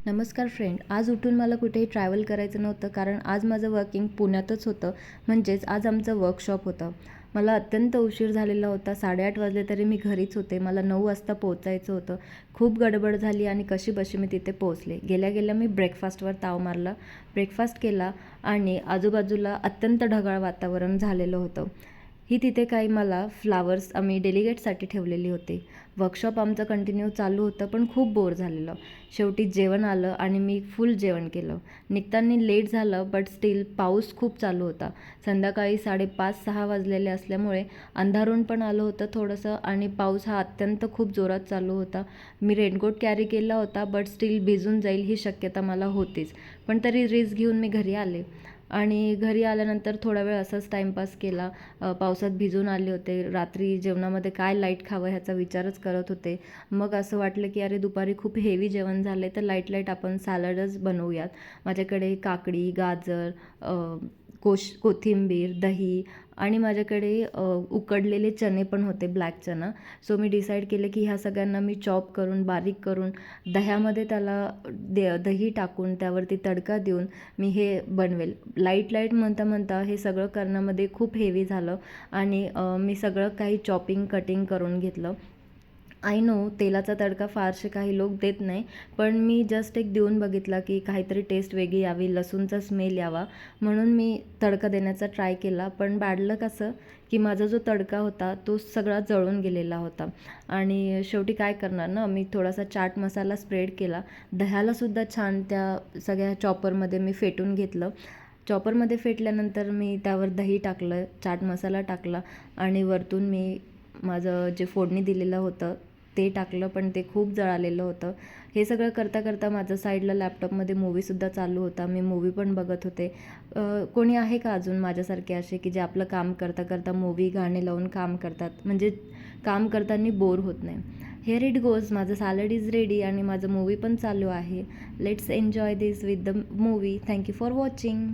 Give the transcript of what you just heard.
नमस्कार फ्रेंड. आज उठून मला कुठेही ट्रॅव्हल करायचं नव्हतं, कारण आज माझं वर्किंग पुण्यातच होतं. म्हणजेच आज आमचं वर्कशॉप होतं. मला अत्यंत उशीर झालेला होता. 8:30 वाजले तरी मी घरीच होते. मला 9 वाजता पोहोचायचं होतं. खूप गडबड झाली आणि कशीबशी मी तिथे पोहोचले. गेल्या गेल्या मी ब्रेकफास्टवर ताव मारला. ब्रेकफास्ट केला आणि आजूबाजूला अत्यंत ढगाळ वातावरण झालेलं होतं. ही तिथे काही मला फ्लावर्स आम्ही डेलिगेटसाठी ठेवलेली होती. वर्कशॉप आमचं कंटिन्यू चालू होतं, पण खूप बोर झालेलं. शेवटी जेवण आलं आणि मी फुल जेवण केलं. निघताना लेट झालं, बट स्टील पाऊस खूप चालू होता. संध्याकाळी 5:30-6 वाजलेले असल्यामुळे अंधारून पण आलं होतं थोडंसं आणि पाऊस हा अत्यंत खूप जोरात चालू होता. मी रेनकोट कॅरी केला होता, बट स्टील भिजून जाईल ही शक्यता मला होतीच. पण तरी रिस्क घेऊन मी घरी आले आणि घरी आल्यानंतर थोडा वेळ असाच टाईमपास केला. पावसात भिजून आले होते. रात्री जेवणामध्ये काय लाईट खावं ह्याचा विचारच करत होते. मग असं वाटलं की अरे दुपारी खूप हेवी जेवण झालं आहे, तर लाईट आपण सॅलडच बनवूयात. माझ्याकडे काकडी, गाजर, कोथिंबीर, दही आणि माझ्याकडे उकडलेले चणे पण होते, ब्लॅक चना. सो मी डिसाईड केलं की ह्या सगळ्यांना मी चॉप करून, बारीक करून, दह्यामध्ये त्याला दही टाकून त्यावरती तडका देऊन मी हे बनवेल. लाईट म्हणता म्हणता हे सगळं करण्यामध्ये खूप हेवी झालं आणि मी सगळं काही चॉपिंग, कटिंग करून घेतलं. आय नो तेलाचा तडका फारसे काही लोक देत नाही, पण मी जस्ट एक देऊन बघितला की काहीतरी टेस्ट वेगळी यावी, लसूणचा स्मेल यावा, म्हणून मी तडका देण्याचा ट्राय केला. पण बाडलं कसं की माझा जो तडका होता तो सगळा जळून गेलेला होता. आणि शेवटी काय करणार ना, मी थोडासा चाट मसाला स्प्रेड केला. दह्यालासुद्धा छान त्या सगळ्या चॉपरमध्ये मी फेटून घेतलं. चॉपरमध्ये फेटल्यानंतर मी त्यावर दही टाकलं, चाट मसाला टाकला आणि वरतून मी माझं जे फोडणी दिलेलं होतं ते टाकलं, पण ते खूप जळालेलं होतं. हे सगळं करता करता माझं साईडला लॅपटॉपमध्ये मूवीसुद्धा चालू होता. मी मूवी पण बघत होते. कोणी आहे का अजून माझ्यासारखे असे की जे आपलं काम करता करता मूवी, गाणे लावून काम करतात, म्हणजे काम करताना बोर होत नाही. Here it goes. माझं सॅलड इज रेडी आणि माझं मूवी पण चालू आहे. Let's enjoy this with the movie. Thank you for watching.